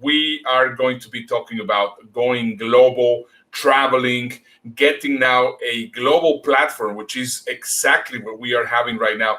we are going to be talking about going global, traveling, getting now a global platform, which is exactly what we are having right now.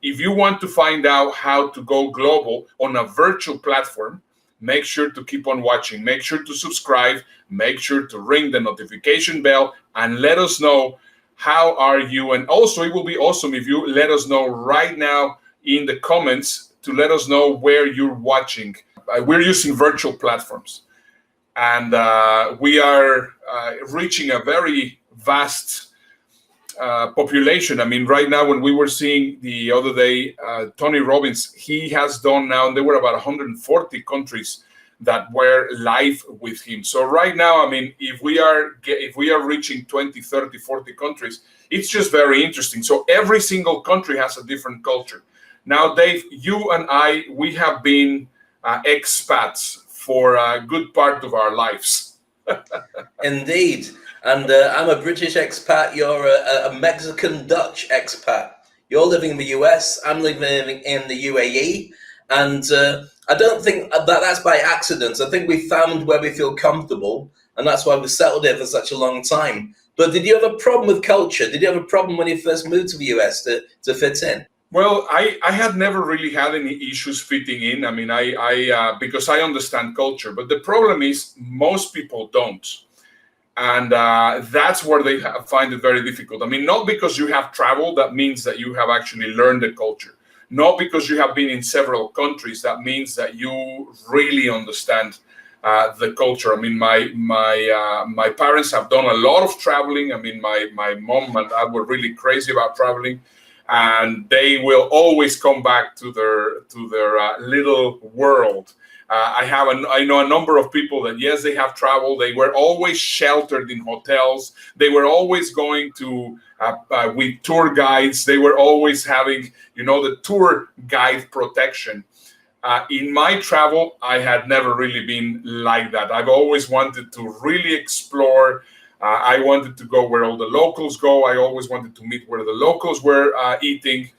If you want to find out how to go global on a virtual platform, make sure to keep on watching. Make sure to subscribe. Make sure to ring the notification bell and let us know how are you. And also, it will be awesome if you let us know right now in the comments to let us know where you're watching. We're using virtual platforms, and we are reaching a very vast population. I mean, right now, when we were seeing the other day, Tony Robbins, he has done now, and there were about 140 countries that were live with him. So right now, I mean, if we are reaching 20, 30, 40 countries, it's just very interesting. So every single country has a different culture. Now, Dave, you and I, we have been expats for a good part of our lives. Indeed. And I'm a British expat. You're a Mexican-Dutch expat. You're living in the US. I'm living in the UAE. And I don't think that's by accident. I think we found where we feel comfortable. And that's why we settled here for such a long time. But did you have a problem with culture? Did you have a problem when you first moved to the US to fit in? Well, I had never really had any issues fitting in. I mean, I because I understand culture. But the problem is most people don't. And that's where they find it very difficult. I mean, not because you have traveled, that means that you have actually learned the culture. Not because you have been in several countries, that means that you really understand the culture. I mean, my parents have done a lot of traveling. I mean, my mom and dad were really crazy about traveling, and they will always come back to their little world. I know a number of people that, yes, they have traveled. They were always sheltered in hotels. They were always going to with tour guides. They were always having, the tour guide protection. In my travel, I had never really been like that. I've always wanted to really explore. I wanted to go where all the locals go. I always wanted to meet where the locals were eating.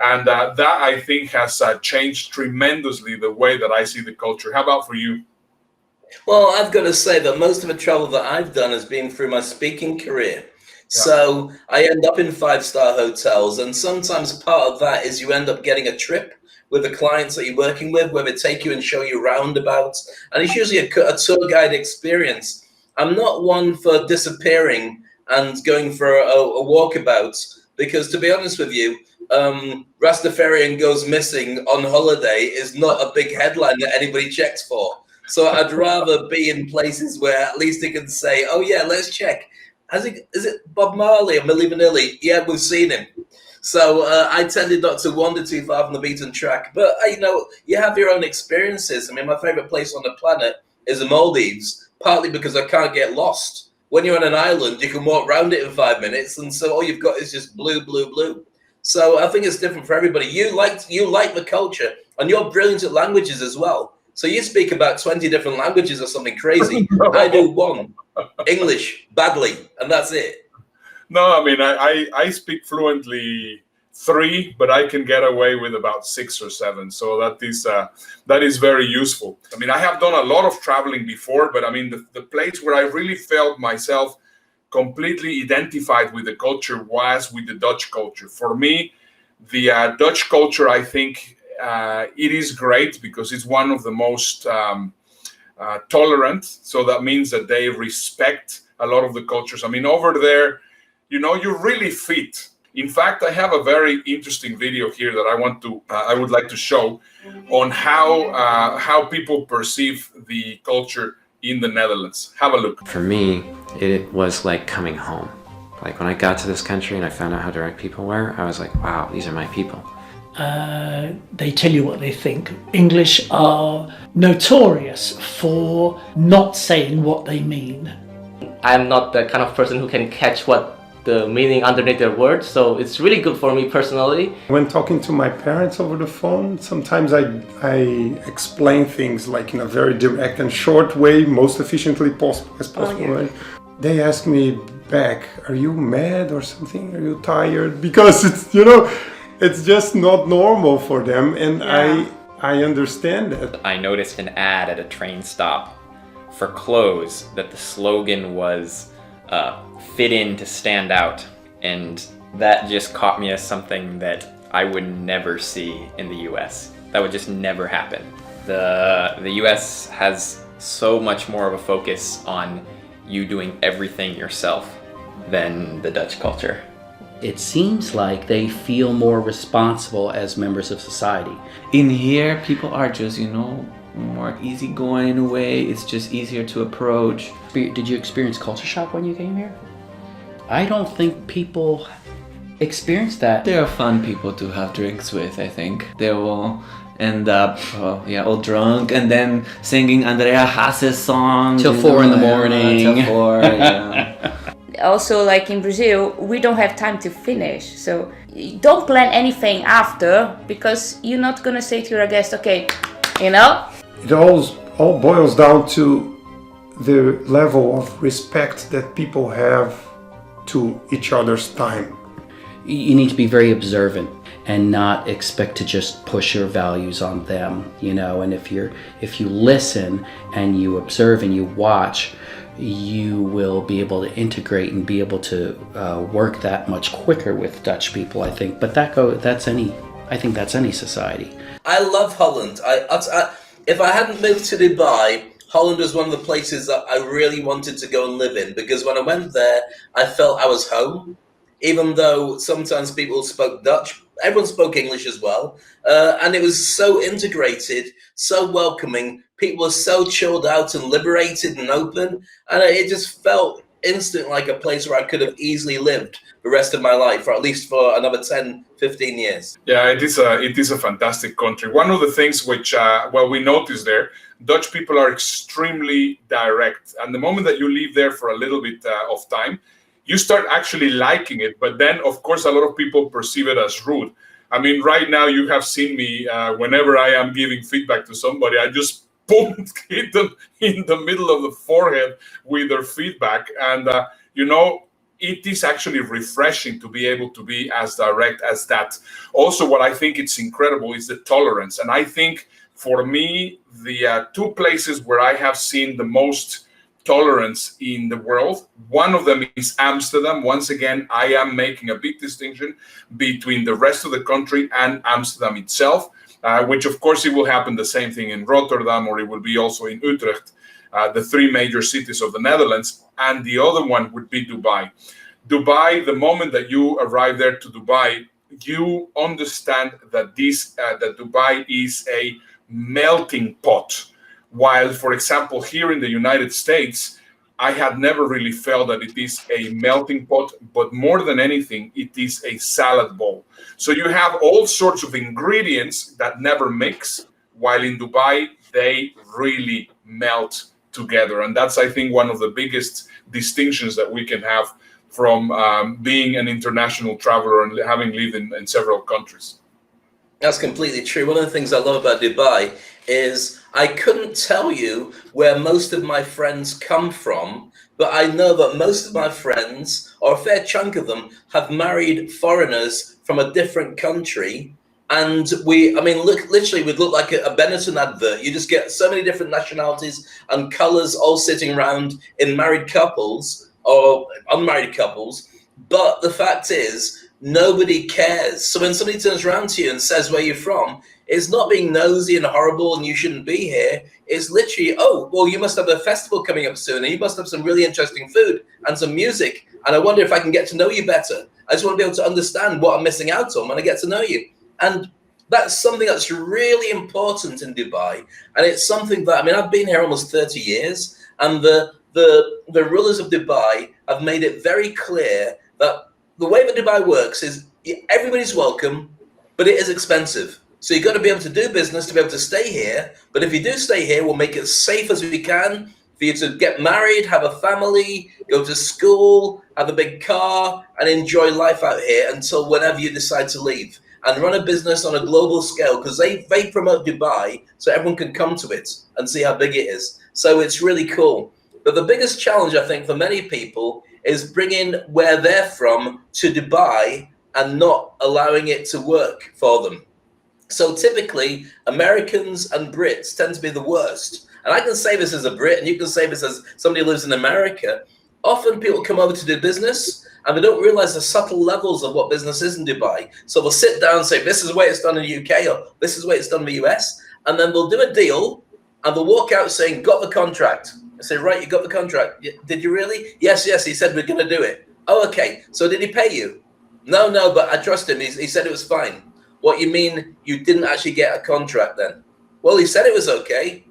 And that, I think, has changed tremendously the way that I see the culture. How about for you? Well, I've got to say that most of the travel that I've done has been through my speaking career. Yeah. So I end up in five-star hotels. And sometimes part of that is you end up getting a trip with the clients that you're working with, where they take you and show you roundabouts. And it's usually a tour guide experience. I'm not one for disappearing and going for a walkabout, because to be honest with you, Rastafarian goes missing on holiday is not a big headline that anybody checks for. So I'd rather be in places where at least they can say, oh yeah, let's check. Is it Bob Marley or Milli Vanilli? Yeah, we've seen him. So I tended not to wander too far from the beaten track. But, you have your own experiences. I mean, my favorite place on the planet is the Maldives, partly because I can't get lost. When you're on an island, you can walk around it in 5 minutes. And so all you've got is just blue, blue, blue. So I think it's different for everybody. You like the culture, and you're brilliant at languages as well. So you speak about 20 different languages or something crazy. No. I do one, English, badly, and that's it. No, I mean, I speak fluently 3, but I can get away with about 6 or 7. So that is very useful. I mean, I have done a lot of traveling before, but I mean, the place where I really felt myself completely identified with the culture was with the Dutch culture. For me, the Dutch culture, I think it is great because it's one of the most tolerant. So that means that they respect a lot of the cultures. I mean, over there, you really fit. In fact, I have a very interesting video here that I would like to show on how people perceive the culture in the Netherlands. Have a look. For me, it was like coming home. Like when I got to this country and I found out how direct people were, I was like, wow, these are my people. They tell you what they think. English are notorious for not saying what they mean. I'm not the kind of person who can catch what the meaning underneath their words. So it's really good for me personally. When talking to my parents over the phone, sometimes I explain things like in a very direct and short way, most efficiently as possible. yeah. Right? They ask me back, "Are you mad or something? Are you tired?" Because it's just not normal for them, and Yeah. I understand that. I noticed an ad at a train stop for clothes that the slogan was fit in to stand out, and that just caught me as something that I would never see in the US. That would just never happen. The US has so much more of a focus on you doing everything yourself than the Dutch culture. It seems like they feel more responsible as members of society. In here, people are just, more easygoing in a way. It's just easier to approach. Did you experience culture shock when you came here? I don't think people experience that. They're fun people to have drinks with, I think. They will end up, all drunk and then singing Andrea Hasse's songs. Till 4 in the morning. Till 4, yeah. Also, like in Brazil, we don't have time to finish. So don't plan anything after, because you're not gonna say to your guest, okay, It all boils down to the level of respect that people have to each other's time. You need to be very observant and not expect to just push your values on them, and if you listen and you observe and you watch, you will be able to integrate and be able to work that much quicker with Dutch people, I think. But that's any society. I love Holland. If I hadn't moved to Dubai, Holland was one of the places that I really wanted to go and live in, because when I went there, I felt I was home. Even though sometimes people spoke Dutch, everyone spoke English as well. And it was so integrated, so welcoming. People were so chilled out and liberated and open. And it just felt instant like a place where I could have easily lived the rest of my life, or at least for another 10, 15 years. Yeah, it is a fantastic country. One of the things which, we noticed there, Dutch people are extremely direct. And the moment that you live there for a little bit of time, you start actually liking it. But then, of course, a lot of people perceive it as rude. I mean, right now you have seen me, whenever I am giving feedback to somebody, I just boom, hit them in the middle of the forehead with their feedback. And, it is actually refreshing to be able to be as direct as that. Also, what I think it's incredible is the tolerance. And I think for me, the two places where I have seen the most tolerance in the world, one of them is Amsterdam. Once again, I am making a big distinction between the rest of the country and Amsterdam itself, which of course it will happen the same thing in Rotterdam, or it will be also in Utrecht, the three major cities of the Netherlands. And the other one would be Dubai. Dubai, the moment that you arrive there to Dubai, you understand that that Dubai is a melting pot. While, for example, here in the United States, I had never really felt that it is a melting pot, but more than anything, it is a salad bowl. So you have all sorts of ingredients that never mix, while in Dubai, they really melt together. And that's, I think, one of the biggest distinctions that we can have from being an international traveler and having lived in several countries. That's completely true. One of the things I love about Dubai is I couldn't tell you where most of my friends come from, but I know that most of my friends, or a fair chunk of them, have married foreigners from a different country. And literally we'd look like a Benetton advert. You just get so many different nationalities and colors all sitting around in married couples or unmarried couples. But the fact is, nobody cares. So when somebody turns around to you and says where you're from, it's not being nosy and horrible and you shouldn't be here. It's literally, oh, well, you must have a festival coming up soon and you must have some really interesting food and some music. And I wonder if I can get to know you better. I just want to be able to understand what I'm missing out on when I get to know you. And that's something that's really important in Dubai. And it's something that, I've been here almost 30 years, and the rulers of Dubai have made it very clear that the way that Dubai works is everybody's welcome, but it is expensive. So you've got to be able to do business to be able to stay here. But if you do stay here, we'll make it as safe as we can for for you to get married, have a family, go to school, have a big car, and enjoy life out here until whenever you decide to leave. And run a business on a global scale, because they promote Dubai so everyone can come to it and see how big it is. So it's really cool. But the biggest challenge, I think, for many people is bringing where they're from to Dubai and not allowing it to work for them. So typically, Americans and Brits tend to be the worst. And I can say this as a Brit, and you can say this as somebody who lives in America. Often people come over to do business, and they don't realize the subtle levels of what business is in Dubai. So they'll sit down and say, this is the way it's done in the UK, or this is the way it's done in the US. And then they'll do a deal, and they'll walk out saying, got the contract. I say, right, you got the contract. Did you really? Yes, he said we're going to do it. Oh, okay. So did he pay you? No, but I trust him. He said it was fine. What, you mean you didn't actually get a contract then? Well, he said it was okay.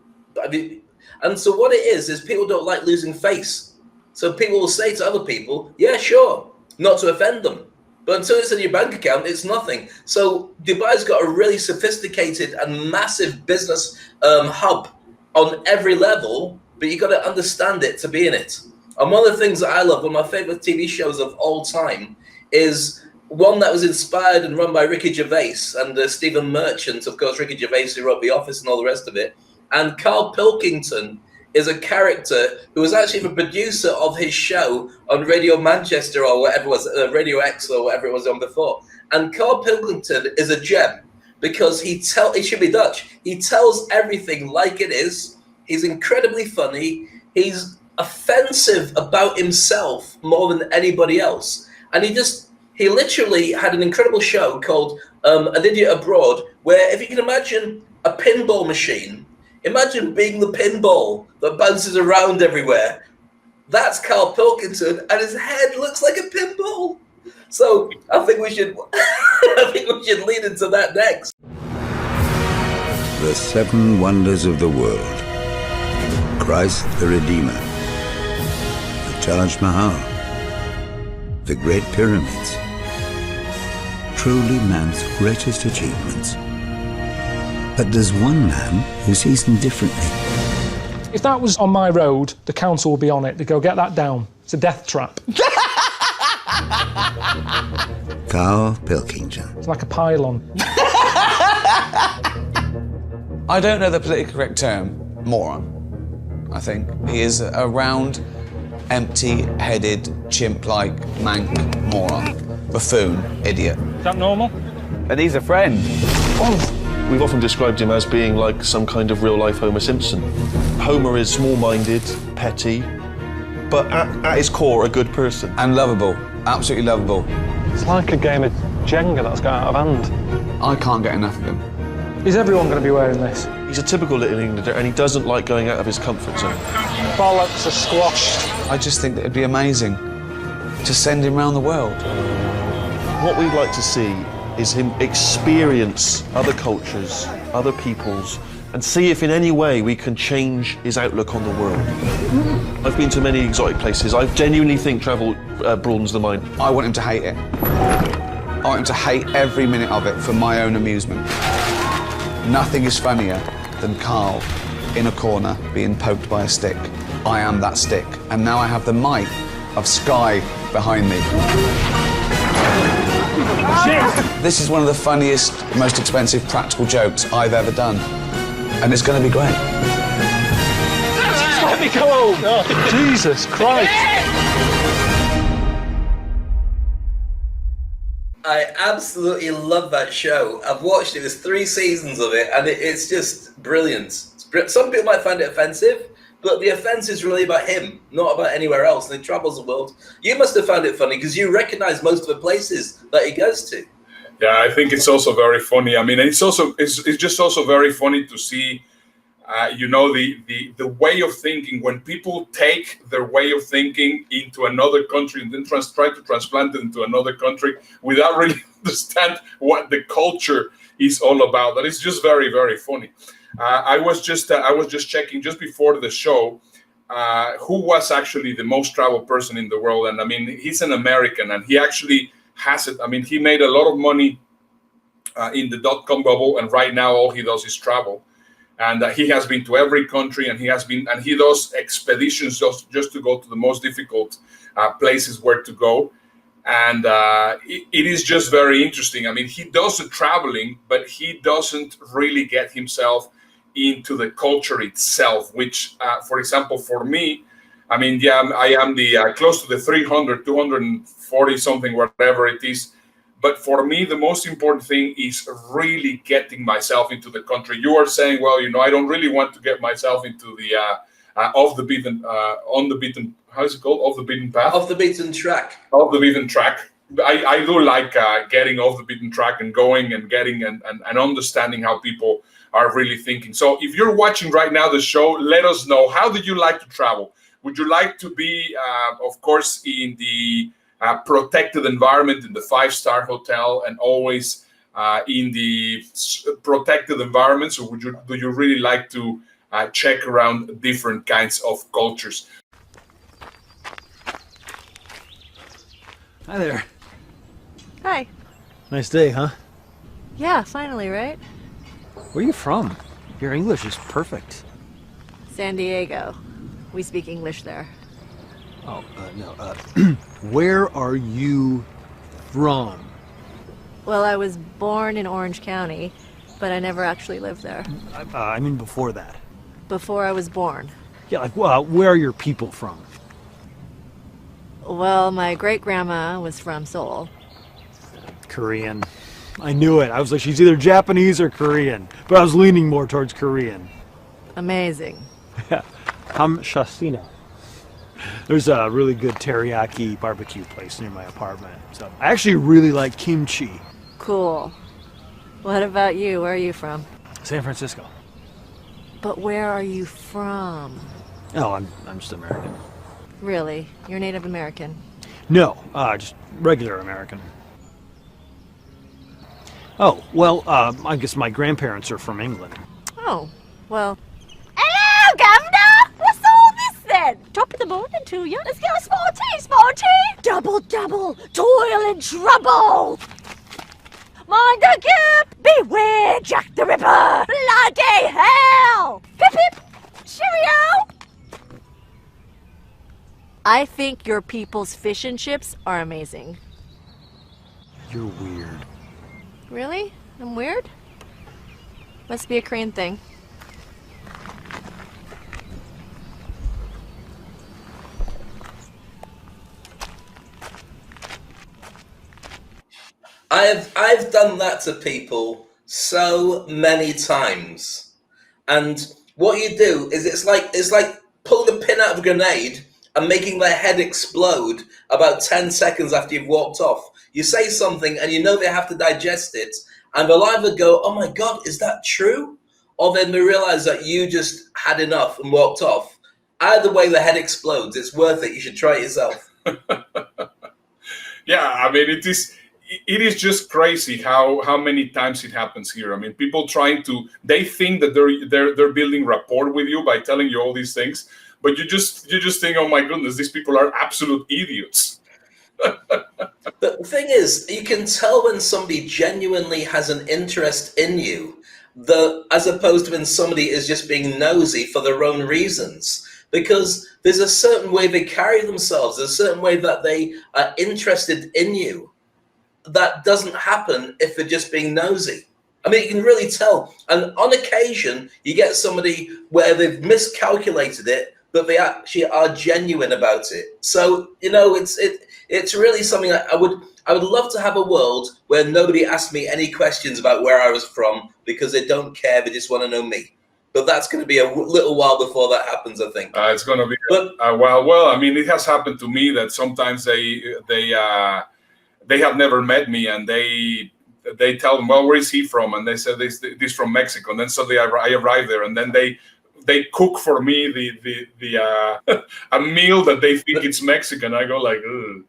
And so what it is people don't like losing face. So people will say to other people, yeah, sure, not to offend them. But until it's in your bank account, it's nothing. So Dubai's got a really sophisticated and massive business hub on every level, but you got to understand it to be in it. And one of the things that I love, one of my favorite TV shows of all time, is one that was inspired and run by Ricky Gervais and Stephen Merchant, of course, Ricky Gervais, who wrote The Office and all the rest of it. And Carl Pilkington is a character who was actually the producer of his show on Radio Manchester or whatever it was, Radio X or whatever it was on before. And Carl Pilkington is a gem because he should be Dutch. He tells everything like it is. He's incredibly funny. He's offensive about himself more than anybody else. And he literally had an incredible show called An Idiot Abroad, where if you can imagine a pinball machine, imagine being the pinball that bounces around everywhere. That's Carl Pilkington, and his head looks like a pinball. So I think we should lead into that next. The seven wonders of the world. Christ the Redeemer. The Taj Mahal. The Great Pyramids. Truly man's greatest achievements. But there's one man who sees them differently. If that was on my road, the council would be on it. They'd go, get that down. It's a death trap. Carl Pilkington. It's like a pylon. I don't know the politically correct term. Moron, I think. He is a round, empty-headed, chimp-like, mank moron. Buffoon, idiot. Is that normal? And he's a friend. Oh. We've often described him as being like some kind of real-life Homer Simpson. Homer is small-minded, petty, but at his core, a good person. And lovable, absolutely lovable. It's like a game of Jenga that's got out of hand. I can't get enough of him. Is everyone going to be wearing this? He's a typical little Englander, and he doesn't like going out of his comfort zone. Bollocks are squashed. I just think that it'd be amazing to send him around the world. What we'd like to see is him experience other cultures, other peoples, and see if in any way we can change his outlook on the world. I've been to many exotic places. I genuinely think travel broadens the mind. I want him to hate it. I want him to hate every minute of it for my own amusement. Nothing is funnier than Carl in a corner being poked by a stick. I am that stick, and now I have the might of Sky behind me. This is one of the funniest, most expensive practical jokes I've ever done. And it's going to be great. Let me go home! Oh, Jesus Christ! I absolutely love that show. I've watched it. There's 3 seasons of it, and it's just brilliant. Some people might find it offensive, but the offense is really about him, not about anywhere else. And he travels the world. You must have found it funny because you recognize most of the places that he goes to. Yeah, I think it's also very funny. I mean, it's just also very funny to see, the way of thinking when people take their way of thinking into another country and then try to transplant it into another country without really understand what the culture is all about. That is just very, very funny. I was just checking just before the show who was actually the most traveled person in the world, and I mean, he's an American, and he actually has it. I mean, he made a lot of money in the .com bubble, and right now all he does is travel. and he has been to every country, and he does expeditions just to go to the most difficult places where to go. And it is just very interesting. I mean, he does the traveling, but he doesn't really get himself into the culture itself, which, for example, for me, I mean, yeah, I am the close to the 300, 240 something, whatever it is. But for me, the most important thing is really getting myself into the country. You are saying, well, I don't really want to get myself into the off the beaten, on the beaten, how is it called? Off the beaten path? Off the beaten track. Off the beaten track. I do like getting off the beaten track and going and getting and understanding how people are really thinking. So if you're watching right now the show, let us know, how do you like to travel? Would you like to be, of course, in the protected environment in the 5-star hotel and always in the protected environments, or do you really like to check around different kinds of cultures? Hi there. Hi. Nice day, huh? Yeah, finally, right? Where are you from? Your English is perfect. San Diego. We speak English there. Oh, no. Where are you from? Well, I was born in Orange County, but I never actually lived there. I mean before that. Before I was born. Yeah, like, where are your people from? Well, my great-grandma was from Seoul. Korean. I knew it. I was like, she's either Japanese or Korean, but I was leaning more towards Korean. Amazing. Yeah. Hamshasina. There's a really good teriyaki barbecue place near my apartment. So I actually really like kimchi. Cool. What about you? Where are you from? San Francisco. But where are you from? Oh, I'm just American. Really? You're Native American? No, just regular American. Oh, well, I guess my grandparents are from England. Oh, well. Hello, Governor! What's all this then? Top of the morning to you. Let's get a small tea. Double, toil and trouble. Mind the gap! Beware Jack the Ripper! Bloody hell! Pip pip! Cheerio! I think your people's fish and chips are amazing. You're weird. Really? I'm weird? Must be a Korean thing. I've done that to people so many times, and what you do is it's like pulling a pin out of a grenade and making their head explode about 10 seconds after you've walked off. You say something and you know they have to digest it, and they'll either go, "Oh my God, is that true?" Or then they realize that you just had enough and walked off. Either way, the head explodes. It's worth it. You should try it yourself. Yeah, I mean, it is just crazy how many times it happens here. I mean, people they think that they're building rapport with you by telling you all these things, but you just think, oh my goodness, these people are absolute idiots. But the thing is, you can tell when somebody genuinely has an interest in you, as opposed to when somebody is just being nosy for their own reasons. Because there's a certain way they carry themselves, there's a certain way that they are interested in you. That doesn't happen if they're just being nosy. I mean, you can really tell. And on occasion, you get somebody where they've miscalculated it, but they actually are genuine about it. So, it's really something I would love to have a world where nobody asked me any questions about where I was from because they don't care, they just want to know me. But that's going to be a little while before that happens, I think. It's going to be a while. Well, I mean, it has happened to me that sometimes they have never met me, and they tell them, well, where is he from? And they said this from Mexico. And then suddenly I arrive there, and then they cook for me a meal that they think it's Mexican. I go like, ugh.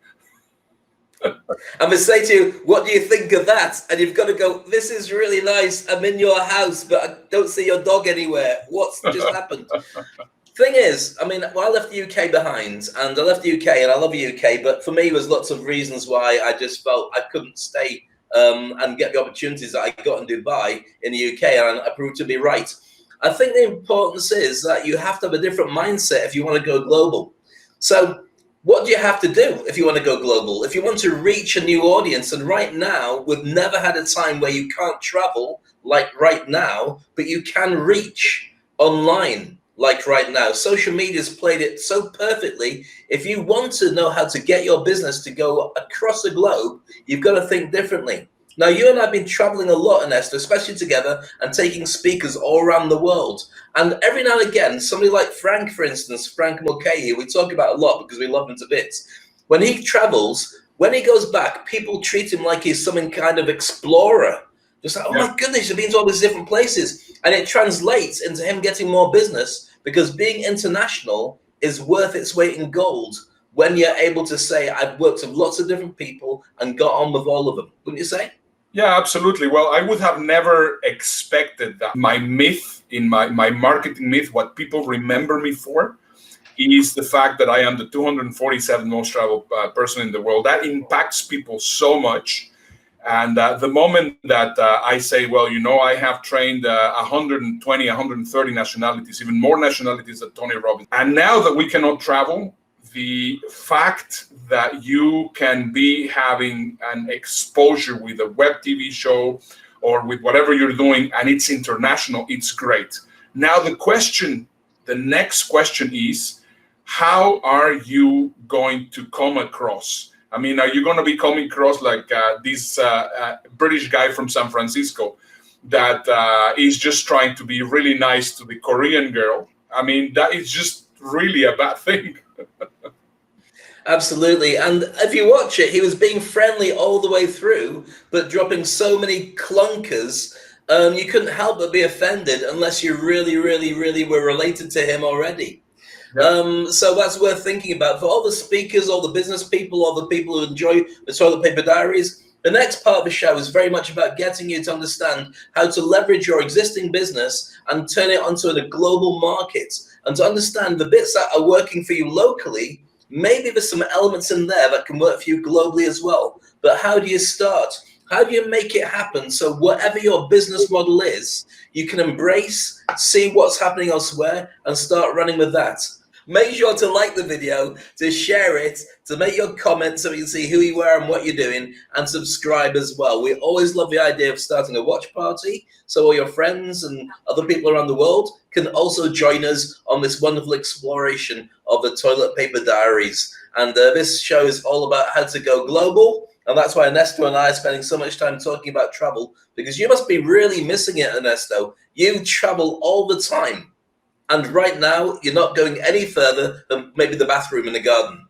And they say to you, what do you think of that? And you've got to go, this is really nice. I'm in your house, but I don't see your dog anywhere. What's just happened? Thing is, I mean, well, I left the UK behind, and I left the UK, and I love the UK, but for me, there was lots of reasons why I just felt I couldn't stay and get the opportunities that I got in Dubai in the UK, and I proved to be right. I think the importance is that you have to have a different mindset if you want to go global. So what do you have to do if you want to go global? If you want to reach a new audience, and right now, we've never had a time where you can't travel like right now, but you can reach online like right now. Social media's played it so perfectly. If you want to know how to get your business to go across the globe, you've got to think differently. Now, you and I have been traveling a lot, Ernesto, especially together, and taking speakers all around the world. And every now and again, somebody like Frank, for instance, Frank Mulcahy, we talk about a lot because we love him to bits. When he travels, when he goes back, people treat him like he's some kind of explorer. Just like, oh my goodness, you've been to all these different places. And it translates into him getting more business, because being international is worth its weight in gold when you're able to say, I've worked with lots of different people and got on with all of them. Wouldn't you say? Yeah, absolutely. Well, I would have never expected that. My myth, in my marketing myth, what people remember me for is the fact that I am the 247th most traveled person in the world. That impacts people so much. And the moment that I say, well, you know, I have trained 120, 130 nationalities, even more nationalities than Tony Robbins. And now that we cannot travel, the fact that you can be having an exposure with a web TV show or with whatever you're doing, and it's international, it's great. Now the next question is, how are you going to come across? I mean, are you going to be coming across like this British guy from San Francisco that is just trying to be really nice to the Korean girl? I mean, that is just really a bad thing. Absolutely. And if you watch it, he was being friendly all the way through, but dropping so many clunkers, you couldn't help but be offended unless you really, really, really were related to him already. So that's worth thinking about. For all the speakers, all the business people, all the people who enjoy the Toilet Paper Diaries, the next part of the show is very much about getting you to understand how to leverage your existing business and turn it onto a global market, and to understand the bits that are working for you locally. Maybe there's some elements in there that can work for you globally as well. But how do you start? How do you make it happen so whatever your business model is, you can embrace, see what's happening elsewhere, and start running with that? Make sure to like the video, to share it, to make your comments so we can see who you are and what you're doing, and subscribe as well. We always love the idea of starting a watch party so all your friends and other people around the world can also join us on this wonderful exploration of the Toilet Paper Diaries. And this show is all about how to go global. And that's why Ernesto and I are spending so much time talking about travel, because you must be really missing it, Ernesto. You travel all the time. And right now, you're not going any further than maybe the bathroom in the garden.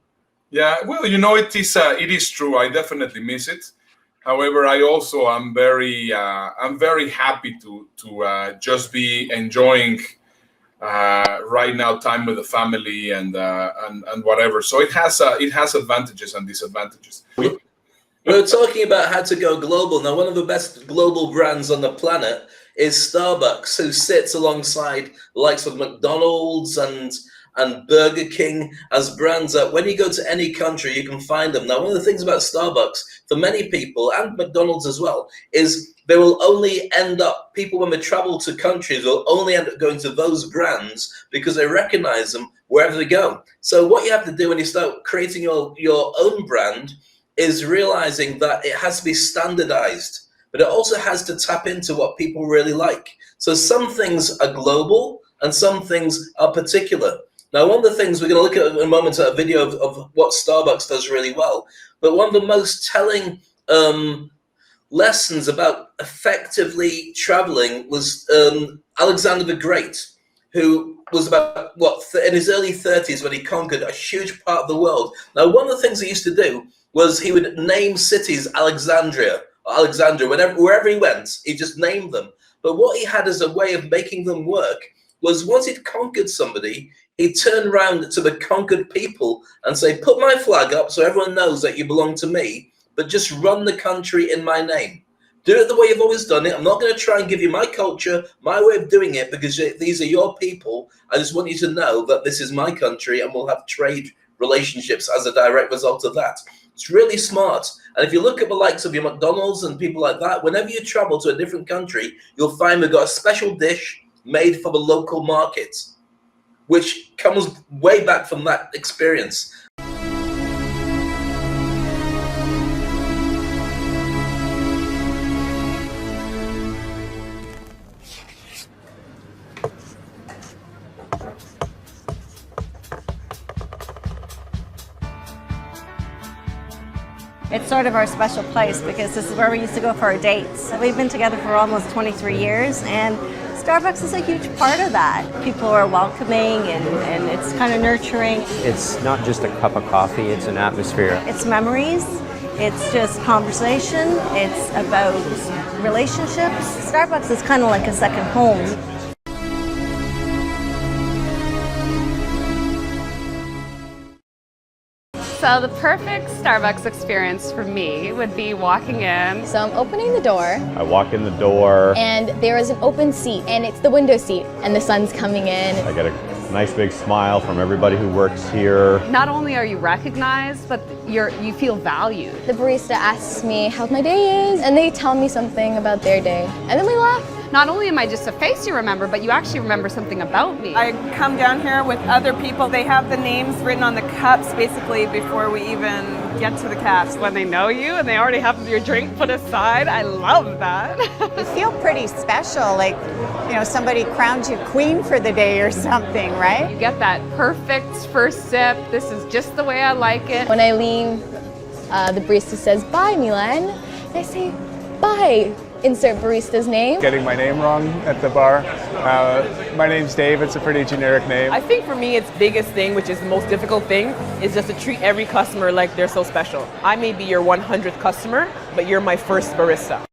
Yeah, well, you know, it is true. I definitely miss it. However, I also am very happy to just be enjoying right now time with the family and whatever. So it has advantages and disadvantages. We're talking about how to go global. Now, one of the best global brands on the planet is Starbucks, who sits alongside the likes of McDonald's and Burger King as brands that when you go to any country, you can find them. Now, one of the things about Starbucks, for many people, and McDonald's as well, is they will only end up, people when they travel to countries will only end up going to those brands because they recognize them wherever they go. So what you have to do when you start creating your own brand is realizing that it has to be standardized, but it also has to tap into what people really like. So some things are global and some things are particular. Now, one of the things we're going to look at in a moment at a video of what Starbucks does really well, but one of the most telling lessons about effectively traveling was Alexander the Great, who was about, in his early 30s when he conquered a huge part of the world. Now, one of the things he used to do was he would name cities Alexandria, wherever he went, he just named them. But what he had as a way of making them work was once he'd conquered somebody, he'd turn around to the conquered people and say, put my flag up so everyone knows that you belong to me, but just run the country in my name. Do it the way you've always done it. I'm not going to try and give you my culture, my way of doing it, because these are your people. I just want you to know that this is my country and we'll have trade relationships as a direct result of that. It's really smart. And if you look at the likes of your McDonald's and people like that, whenever you travel to a different country, you'll find they've got a special dish, made for the local market, which comes way back from that experience. It's sort of our special place because this is where we used to go for our dates. We've been together for almost 23 years, and Starbucks is a huge part of that. People are welcoming and it's kind of nurturing. It's not just a cup of coffee, it's an atmosphere. It's memories, it's just conversation, it's about relationships. Starbucks is kind of like a second home. So the perfect Starbucks experience for me would be walking in. So I'm opening the door. I walk in the door. And there is an open seat, and it's the window seat, and the sun's coming in. I get a nice big smile from everybody who works here. Not only are you recognized, but you feel valued. The barista asks me how my day is, and they tell me something about their day, and then we laugh. Not only am I just a face you remember, but you actually remember something about me. I come down here with other people. They have the names written on the cups basically before we even get to the caps. When they know you and they already have your drink put aside, I love that. You feel pretty special, like, you know, somebody crowned you queen for the day or something, right? You get that perfect first sip. This is just the way I like it. When I leave, the barista says, "Bye, Milan." And I say, "Bye." Insert barista's name. Getting my name wrong at the bar. My name's Dave, it's a pretty generic name. I think for me, its biggest thing, which is the most difficult thing, is just to treat every customer like they're so special. I may be your 100th customer, but you're my first barista.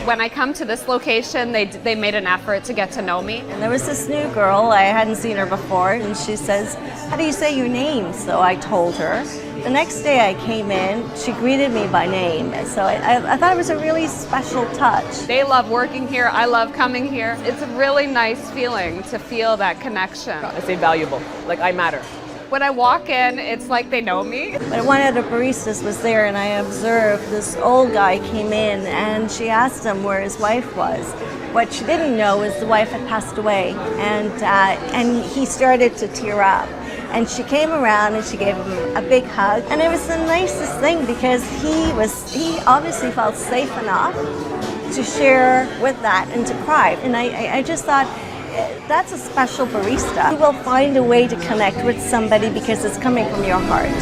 When I come to this location, they made an effort to get to know me. And there was this new girl, I hadn't seen her before, and she says, "How do you say your name?" So I told her. The next day I came in, she greeted me by name. So I thought it was a really special touch. They love working here, I love coming here. It's a really nice feeling to feel that connection. I say valuable, like I matter. When I walk in, it's like they know me. But one of the baristas was there, and I observed this old guy came in, and she asked him where his wife was. What she didn't know is the wife had passed away, and he started to tear up. And she came around and she gave him a big hug, and it was the nicest thing because he obviously felt safe enough to share with that and to cry. And I just thought, that's a special barista. You will find a way to connect with somebody because it's coming from your heart.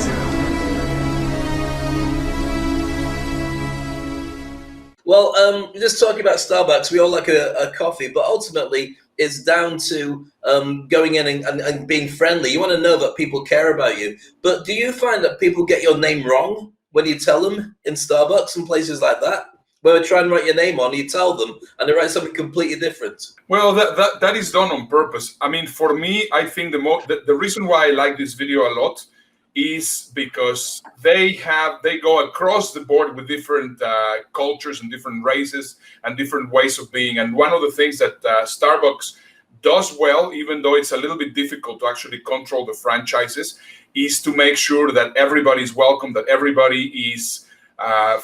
Well, just talking about Starbucks, we all like a coffee, but ultimately it's down to going in and being friendly. You want to know that people care about you. But do you find that people get your name wrong when you tell them in Starbucks and places like that? Where they try and write your name on, you tell them, and they write something completely different. Well, that is done on purpose. I mean, for me, I think the reason why I like this video a lot is because they go across the board with different cultures and different races and different ways of being. And one of the things that Starbucks does well, even though it's a little bit difficult to actually control the franchises, is to make sure that everybody's welcome, that everybody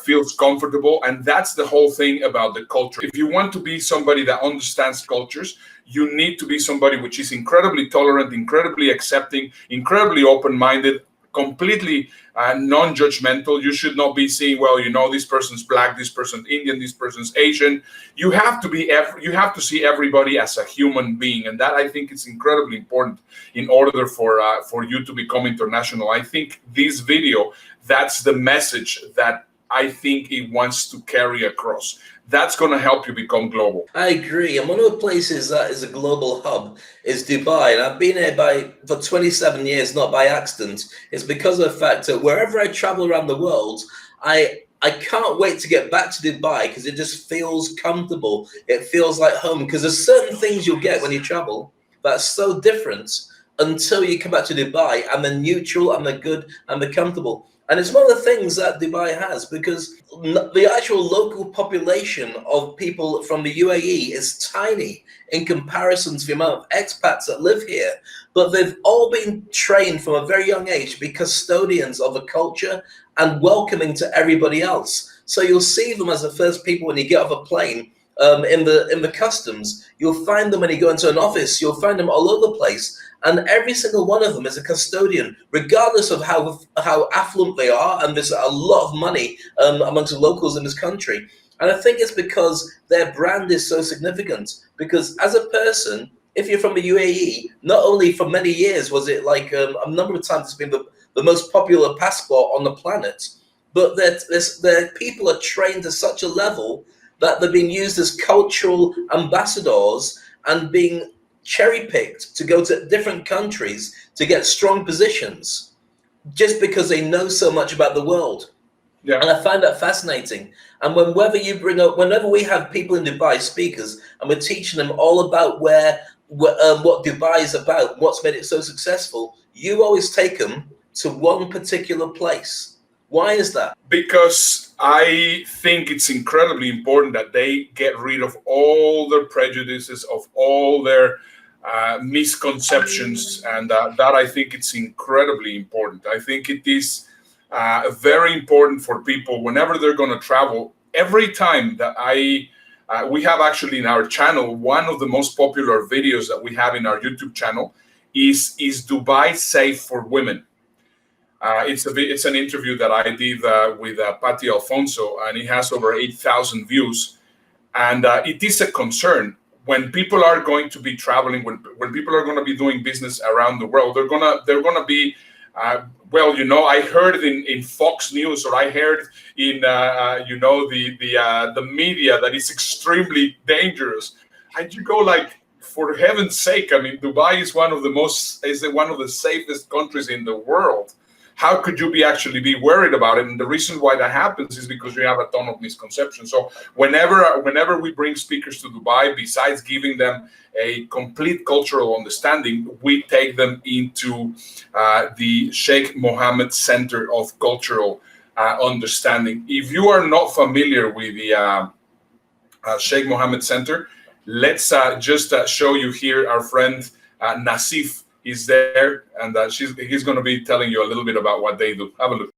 feels comfortable. And that's the whole thing about the culture. If you want to be somebody that understands cultures, you need to be somebody which is incredibly tolerant, incredibly accepting, incredibly open-minded, completely non-judgmental. You should not be seeing, well, you know, this person's black, this person's Indian, this person's Asian. You have to see everybody as a human being, and that I think is incredibly important in order for you to become international. I think this video, that's the message that I think it wants to carry across. That's going to help you become global. I agree. And one of the places that is a global hub is Dubai. And I've been here for 27 years, not by accident. It's because of the fact that wherever I travel around the world, I can't wait to get back to Dubai because it just feels comfortable. It feels like home because there's certain things you'll get when you travel that's so different until you come back to Dubai, and they're neutral and they're good and they're comfortable. And it's one of the things that Dubai has, because the actual local population of people from the UAE is tiny in comparison to the amount of expats that live here. But they've all been trained from a very young age to be custodians of the culture and welcoming to everybody else. So you'll see them as the first people when you get off a plane. In the customs, you'll find them when you go into an office. You'll find them all over the place, and every single one of them is a custodian, regardless of how affluent they are. And there's a lot of money amongst the locals in this country. And I think it's because their brand is so significant. Because as a person, if you're from the UAE, not only for many years was it like a number of times it's been the most popular passport on the planet, but their people are trained to such a level that they're being used as cultural ambassadors and being cherry-picked to go to different countries to get strong positions just because they know so much about the world. Yeah. And I find that fascinating. And whenever we have people in Dubai, speakers, and we're teaching them all about what Dubai is about, what's made it so successful, you always take them to one particular place. Why is that? Because I think it's incredibly important that they get rid of all their prejudices, of all their misconceptions, and that I think it's incredibly important. I think it is very important for people whenever they're going to travel. Every time that we have actually in our channel, one of the most popular videos that we have in our YouTube channel is Dubai safe for women? It's an interview that I did with Patty Alfonso, and it has over 8,000 views. And it is a concern when people are going to be traveling, when people are going to be doing business around the world. They're gonna be well, you know, I heard in Fox News, or I heard in you know, the media that it's extremely dangerous. And you go like, for heaven's sake! I mean, Dubai is one of the safest countries in the world. How could you be worried about it? And the reason why that happens is because we have a ton of misconceptions. So whenever we bring speakers to Dubai, besides giving them a complete cultural understanding, we take them into the Sheikh Mohammed Center of Cultural Understanding. If you are not familiar with the Sheikh Mohammed Center, let's just show you here our friend Nasif. He's there, and he's going to be telling you a little bit about what they do. Have a look.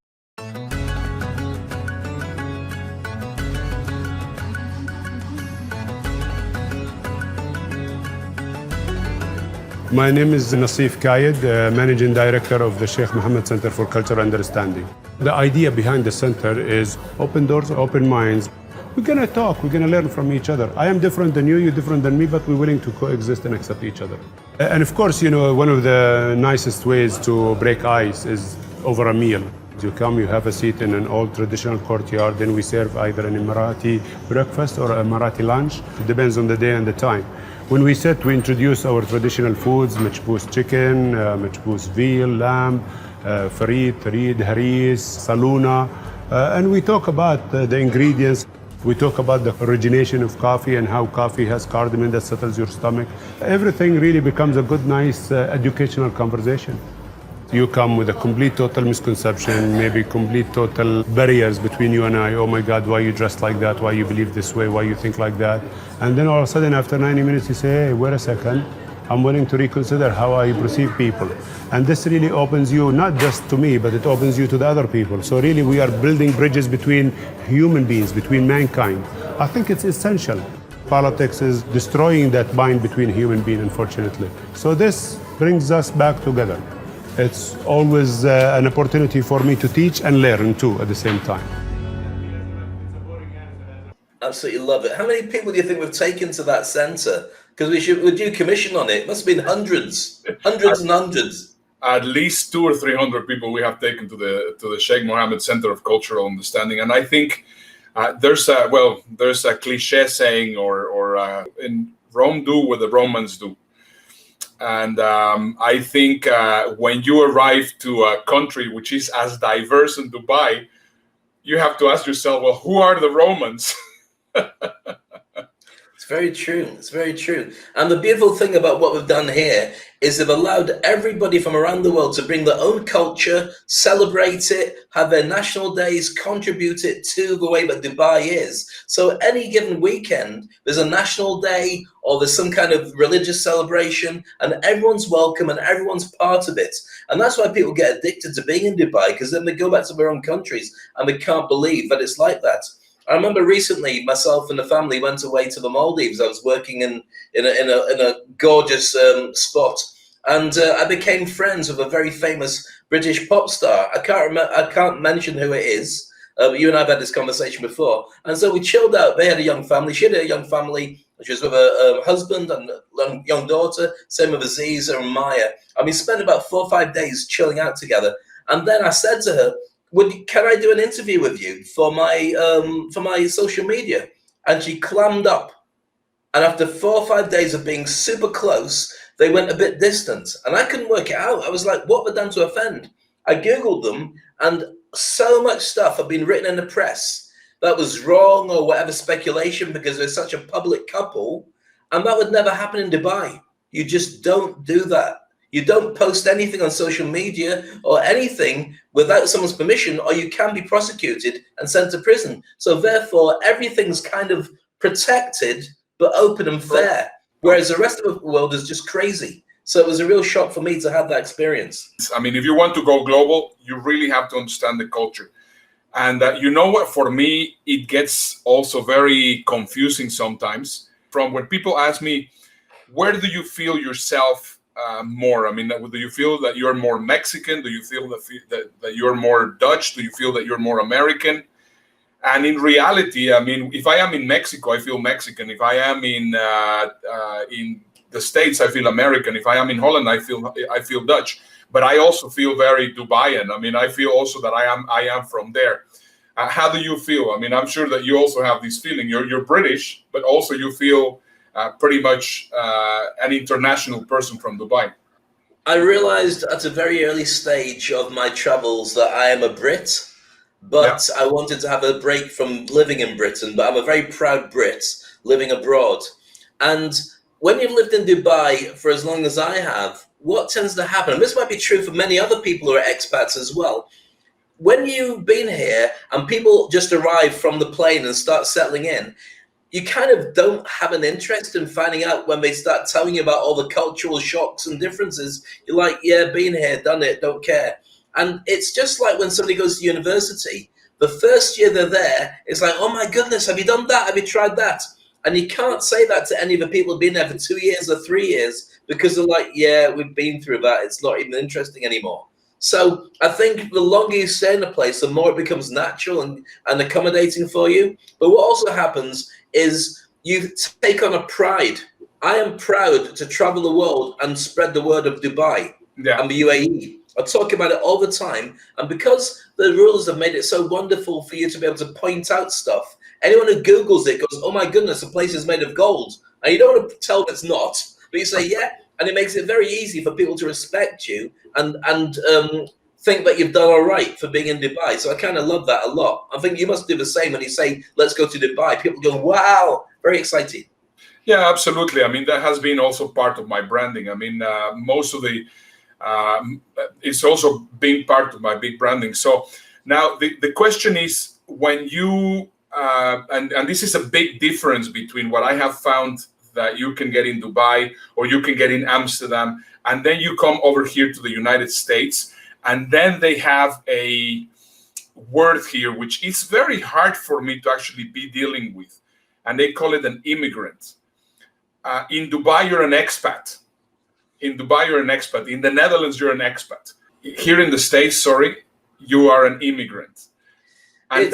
My name is Nasif Kayed, Managing Director of the Sheikh Mohammed Center for Cultural Understanding. The idea behind the center is open doors, open minds. We're going to talk, we're going to learn from each other. I am different than you, you're different than me, but we're willing to coexist and accept each other. And of course, you know, one of the nicest ways to break ice is over a meal. You come, you have a seat in an old traditional courtyard, then we serve either an Emirati breakfast or a Emirati lunch. It depends on the day and the time. When we sit, we introduce our traditional foods, machboos chicken, machboos veal, lamb, farid, tarid, haris, saluna, and we talk about the ingredients. We talk about the origination of coffee and how coffee has cardamom that settles your stomach. Everything really becomes a good, nice educational conversation. You come with a complete, total misconception, maybe complete, total barriers between you and I. Oh my God, why you dressed like that? Why you believe this way? Why you think like that? And then all of a sudden, after 90 minutes, you say, hey, wait a second. I'm willing to reconsider how I perceive people. And this really opens you, not just to me, but it opens you to the other people. So really, we are building bridges between human beings, between mankind. I think it's essential. Politics is destroying that bind between human beings, unfortunately. So this brings us back together. It's always an opportunity for me to teach and learn too at the same time. Absolutely love it. How many people do you think we've taken to that center? Because we do commission on it. It must have been hundreds and hundreds. At least 200 or 300 people we have taken to the Sheikh Mohammed Center of Cultural Understanding. And I think there's a cliche saying, or in Rome do what the Romans do. And I think when you arrive to a country which is as diverse in Dubai, you have to ask yourself, well, who are the Romans? It's very true. It's very true. And the beautiful thing about what we've done here is they've allowed everybody from around the world to bring their own culture, celebrate it, have their national days, contribute it to the way that Dubai is. So any given weekend, there's a national day or there's some kind of religious celebration, and everyone's welcome and everyone's part of it. And that's why people get addicted to being in Dubai, because then they go back to their own countries and they can't believe that it's like that. I remember recently myself and the family went away to the Maldives. I was working in a gorgeous spot, and I became friends with a very famous British pop star. I can't mention who it is. But you and I have had this conversation before, and so we chilled out. They had a young family. She had a young family. She was with a husband and a young daughter. Same with Aziza and Maya. And we spent about 4 or 5 days chilling out together. And then I said to her, can I do an interview with you for my social media? And she clammed up. And after 4 or 5 days of being super close, they went a bit distant. And I couldn't work it out. I was like, what have I done to offend? I Googled them, and so much stuff had been written in the press that was wrong or whatever speculation because they're such a public couple. And that would never happen in Dubai. You just don't do that. You don't post anything on social media or anything without someone's permission, or you can be prosecuted and sent to prison. So therefore, everything's kind of protected, but open and fair. Whereas the rest of the world is just crazy. So it was a real shock for me to have that experience. I mean, if you want to go global, you really have to understand the culture. And you know what, for me, it gets also very confusing sometimes. From when people ask me, where do you feel yourself more? I mean, do you feel that you're more Mexican? Do you feel that you're more Dutch? Do you feel that you're more American? And in reality, I mean, if I am in Mexico, I feel Mexican. If I am in the States, I feel American. If I am in Holland, I feel Dutch. But I also feel very Dubaian. I mean, I feel also that I am from there. How do you feel? I mean, I'm sure that you also have this feeling. You're British, but also you feel pretty much an international person from Dubai. I realized at a very early stage of my travels that I am a Brit, but I wanted to have a break from living in Britain. But I'm a very proud Brit living abroad. And when you've lived in Dubai for as long as I have, what tends to happen, and this might be true for many other people who are expats as well, when you've been here and people just arrive from the plane and start settling in, you kind of don't have an interest in finding out when they start telling you about all the cultural shocks and differences. You're like, yeah, been here, done it, don't care. And it's just like when somebody goes to university, the first year they're there, it's like, oh my goodness, have you done that? Have you tried that? And you can't say that to any of the people who've been there for 2 years or 3 years because they're like, yeah, we've been through that. It's not even interesting anymore. So I think the longer you stay in a place, the more it becomes natural and accommodating for you. But what also happens is you take on a pride. I am proud to travel the world and spread the word of Dubai and the UAE. I talk about it all the time. And because the rulers have made it so wonderful for you to be able to point out stuff, anyone who Googles it goes, oh my goodness, the place is made of gold. And you don't want to tell them it's not, but you say, yeah. And it makes it very easy for people to respect you and think that you've done all right for being in Dubai. So I kind of love that a lot. I think you must do the same when you say, let's go to Dubai. People go, wow, very excited. Yeah, absolutely. I mean, that has been also part of my branding. I mean, most of the, it's also been part of my big branding. So now the question is, when you, and this is a big difference between what I have found that you can get in Dubai or you can get in Amsterdam, and then you come over here to the United States, and then they have a word here which is very hard for me to actually be dealing with, and they call it an immigrant. In Dubai, you're an expat. In Dubai, you're an expat. In the Netherlands, you're an expat. Here in the States, sorry, you are an immigrant. And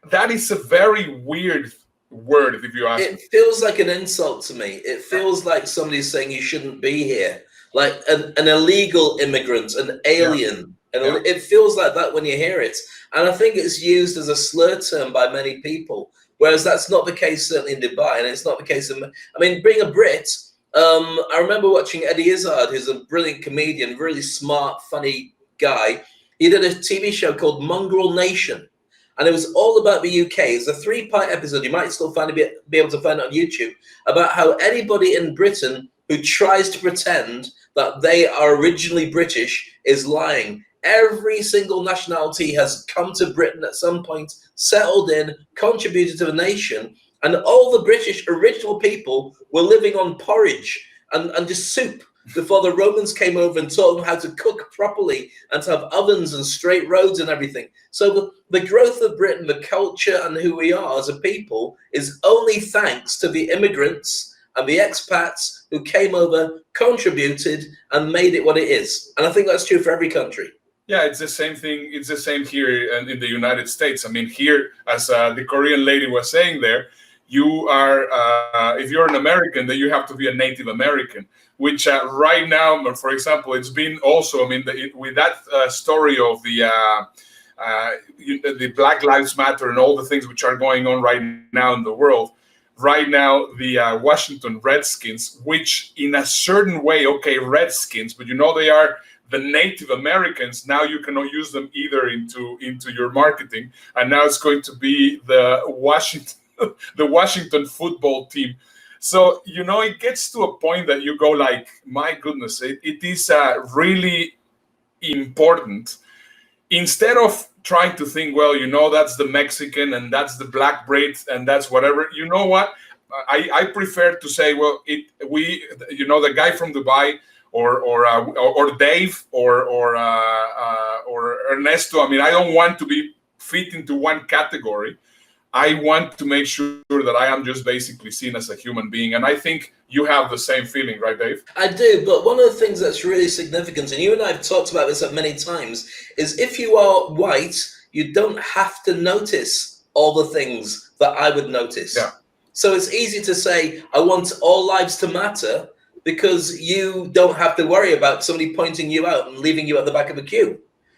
that is a very weird word, if you ask me. It feels like an insult to me. It feels like somebody's saying you shouldn't be here, like an illegal immigrant, an alien. And it feels like that when you hear it. And I think it's used as a slur term by many people, whereas that's not the case certainly in Dubai, and it's not the case in, I mean, being a Brit, I remember watching Eddie Izzard, who's a brilliant comedian, really smart, funny guy. He did a TV show called Mongrel Nation. And it was all about the UK. It's a 3-part episode. You might still be able to find it on YouTube, about how anybody in Britain who tries to pretend that they are originally British is lying. Every single nationality has come to Britain at some point, settled in, contributed to the nation, and all the British original people were living on porridge and just soup. before the Romans came over and taught them how to cook properly and to have ovens and straight roads and everything. So the growth of Britain, the culture and who we are as a people is only thanks to the immigrants and the expats who came over, contributed and made it what it is. And I think that's true for every country. Yeah, it's the same thing. It's the same here in the United States. I mean, here, as the Korean lady was saying there, you are, if you're an American, then you have to be a Native American, which right now, for example, it's been also, I mean, with that story of the Black Lives Matter and all the things which are going on right now in the world, right now, the Washington Redskins, which in a certain way, okay, Redskins, but you know they are the Native Americans. Now you cannot use them either into your marketing, and now it's going to be the Washington football team. So you know it gets to a point that you go like, my goodness, it is really important. Instead of trying to think, well, you know, that's the Mexican and that's the black Brit and that's whatever. You know what? I prefer to say, well, the guy from Dubai. Or Dave or Ernesto. I mean, I don't want to be fit into one category. I want to make sure that I am just basically seen as a human being. And I think you have the same feeling, right, Dave? I do, but one of the things that's really significant, and you and I have talked about this many times, is if you are white, you don't have to notice all the things that I would notice. Yeah. So it's easy to say, I want all lives to matter, because you don't have to worry about somebody pointing you out and leaving you at the back of a queue.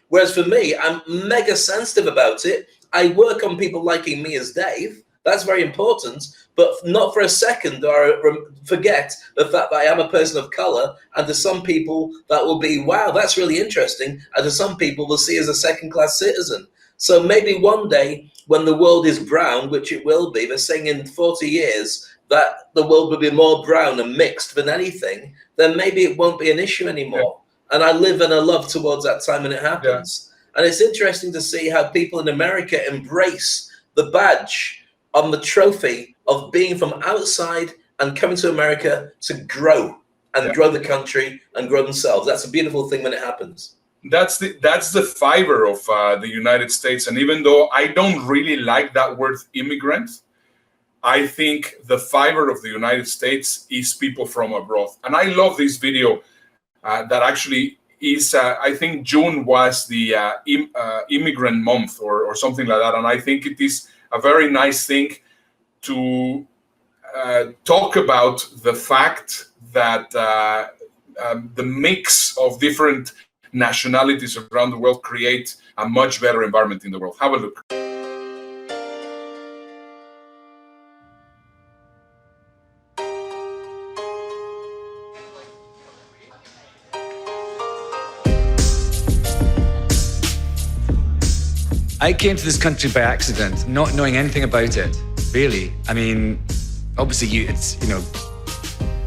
Whereas for me, I'm mega sensitive about it. I work on people liking me as Dave. That's very important, but not for a second or forget the fact that I am a person of color. And to some people that will be, wow, that's really interesting. And to some people will see as a second-class citizen. So maybe one day when the world is brown, which it will be, they're saying in 40 years, that the world will be more brown and mixed than anything, then maybe it won't be an issue anymore. Yeah. And I live and I love towards that time when it happens. Yeah. And it's interesting to see how people in America embrace the badge on the trophy of being from outside and coming to America to grow and grow the country and grow themselves. That's a beautiful thing when it happens. That's the fiber of the United States. And even though I don't really like that word immigrant, I think the fiber of the United States is people from abroad. And I love this video that actually is, I think June was the immigrant month or something like that. And I think it is a very nice thing to talk about the fact that the mix of different nationalities around the world create a much better environment in the world. Have a look. I came to this country by accident, not knowing anything about it, really. I mean, obviously,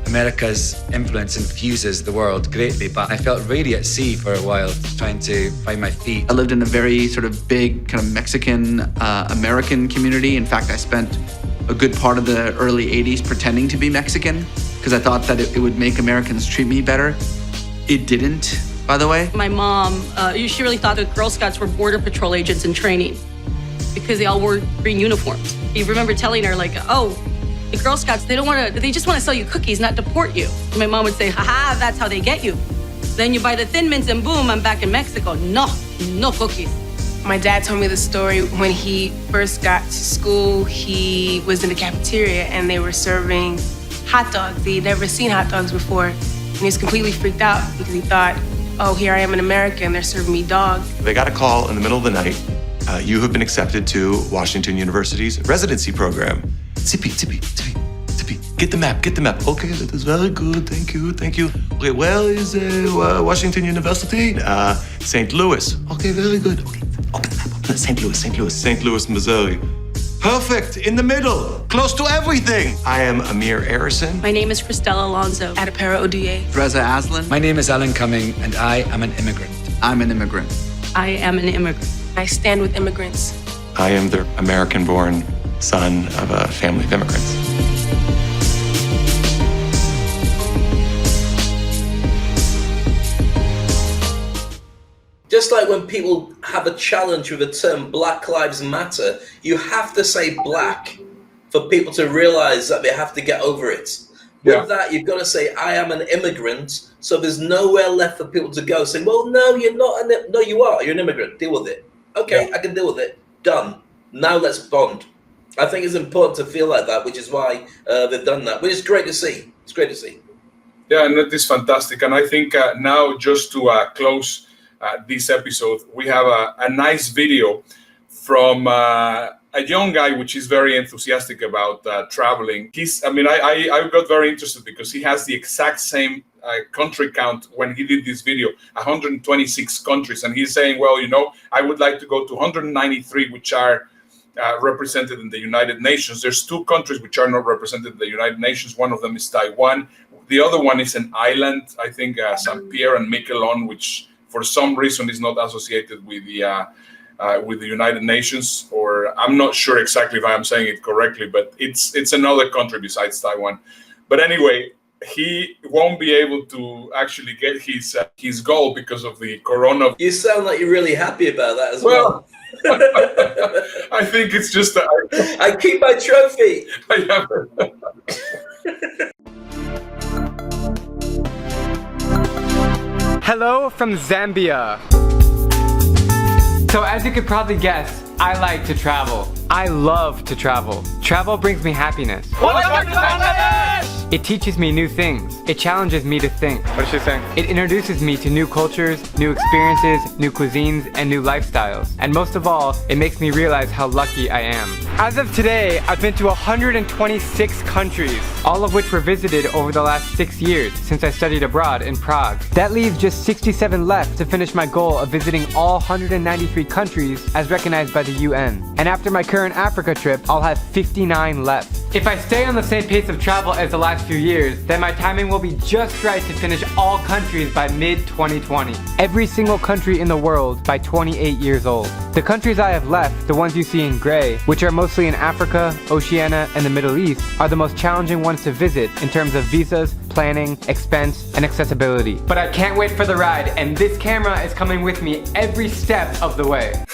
America's influence infuses the world greatly, but I felt really at sea for a while, trying to find my feet. I lived in a very sort of big kind of Mexican American community. In fact, I spent a good part of the early 80s pretending to be Mexican because I thought that it would make Americans treat me better. It didn't, by the way. My mom, she really thought that Girl Scouts were Border Patrol agents in training because they all wore green uniforms. You remember telling her like, oh, the Girl Scouts, they just want to sell you cookies, not deport you. And my mom would say, haha, that's how they get you. Then you buy the Thin Mints and boom, I'm back in Mexico. No cookies. My dad told me the story when he first got to school. He was in the cafeteria and they were serving hot dogs. He'd never seen hot dogs before. And he was completely freaked out because he thought, oh, here I am in America and they're serving me dogs. They got a call in the middle of the night. You have been accepted to Washington University's residency program. Tippy, get the map. Okay, that is very good, thank you. Okay, where is Washington University? St. Louis. Okay, very good. Okay, open the map, St. Louis, Missouri. Perfect, in the middle, close to everything. I am Amir Arison. My name is Christella Alonso. Adipera Oduye. Reza Aslan. My name is Alan Cumming, and I am an immigrant. I'm an immigrant. I am an immigrant. I stand with immigrants. I am the American-born son of a family of immigrants. just like when people have a challenge with the term Black Lives Matter, you have to say black for people to realize that they have to get over it. With that, you've got to say, I am an immigrant, so there's nowhere left for people to go saying, well, no, you're not. No, you are. You're an immigrant. Deal with it. Okay, I can deal with it. Done. Now let's bond. I think it's important to feel like that, which is why they've done that, which is great to see. It's great to see. Yeah, and that is fantastic. And I think now, just to close this episode, we have a nice video from a young guy, which is very enthusiastic about traveling. I got very interested because he has the exact same country count when he did this video, 126 countries. And he's saying, well, I would like to go to 193, which are represented in the United Nations. There's 2 countries which are not represented in the United Nations. One of them is Taiwan. The other one is an island, I think St. Pierre and Miquelon, which for some reason is not associated with the United Nations, or I'm not sure exactly if I'm saying it correctly, but it's another country besides Taiwan. But anyway, he won't be able to actually get his goal because of the corona. You sound like you're really happy about that as well. I think it's just I keep my trophy. I have. Hello from Zambia. So as you could probably guess, I like to travel. I love to travel. Travel brings me happiness. It teaches me new things. It challenges me to think. What is she saying? It introduces me to new cultures, new experiences, new cuisines, and new lifestyles. And most of all, it makes me realize how lucky I am. As of today, I've been to 126 countries, all of which were visited over the last 6 years since I studied abroad in Prague. That leaves just 67 left to finish my goal of visiting all 193 countries as recognized by the UN. And after my current Africa trip, I'll have 59 left. If I stay on the same pace of travel as the last few years, then my timing will be just right to finish all countries by mid-2020. Every single country in the world by 28 years old. The countries I have left, the ones you see in gray, which are mostly in Africa, Oceania, and the Middle East, are the most challenging ones to visit in terms of visas, planning, expense, and accessibility. But I can't wait for the ride, and this camera is coming with me every step of the way.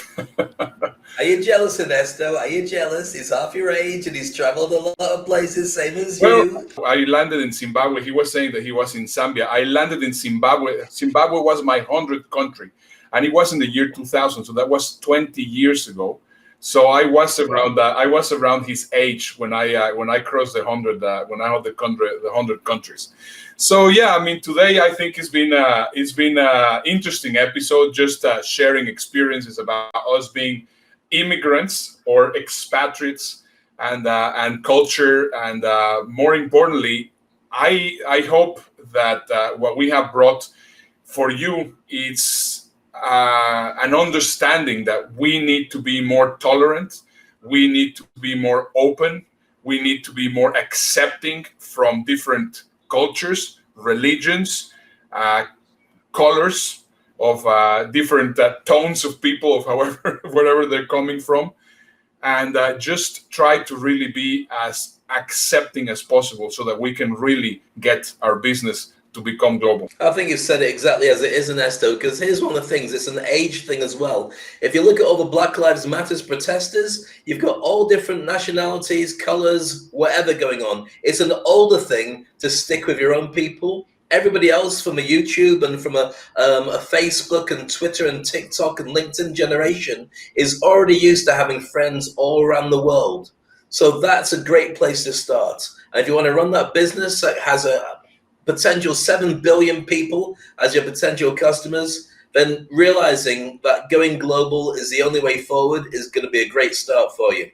Are you jealous, Ernesto? Are you jealous? He's half your age and he's traveled a lot of places, same as you. I landed in Zimbabwe. He was saying that he was in Zambia. I landed in Zimbabwe. Zimbabwe was my 100th country, and it was in the year 2000, so that was 20 years ago. So I was around his age when I crossed the 100 when I had the 100 countries. So yeah, I mean, today I think it's been an interesting episode, just sharing experiences about us being immigrants or expatriates and culture, and more importantly, I hope that what we have brought for you is an understanding that we need to be more tolerant, we need to be more open, we need to be more accepting from different cultures, religions, colors, of different tones of people, of wherever they're coming from, and just try to really be as accepting as possible so that we can really get our business to become global. I think you've said it exactly as it is, Ernesto, because here's one of the things, it's an age thing as well. If you look at all the Black Lives Matter protesters, you've got all different nationalities, colors, whatever going on. It's an older thing to stick with your own people. Everybody else from a YouTube and from a Facebook and Twitter and TikTok and LinkedIn generation is already used to having friends all around the world. So that's a great place to start. And if you want to run that business that has a potential 7 billion people as your potential customers, then realizing that going global is the only way forward is going to be a great start for you.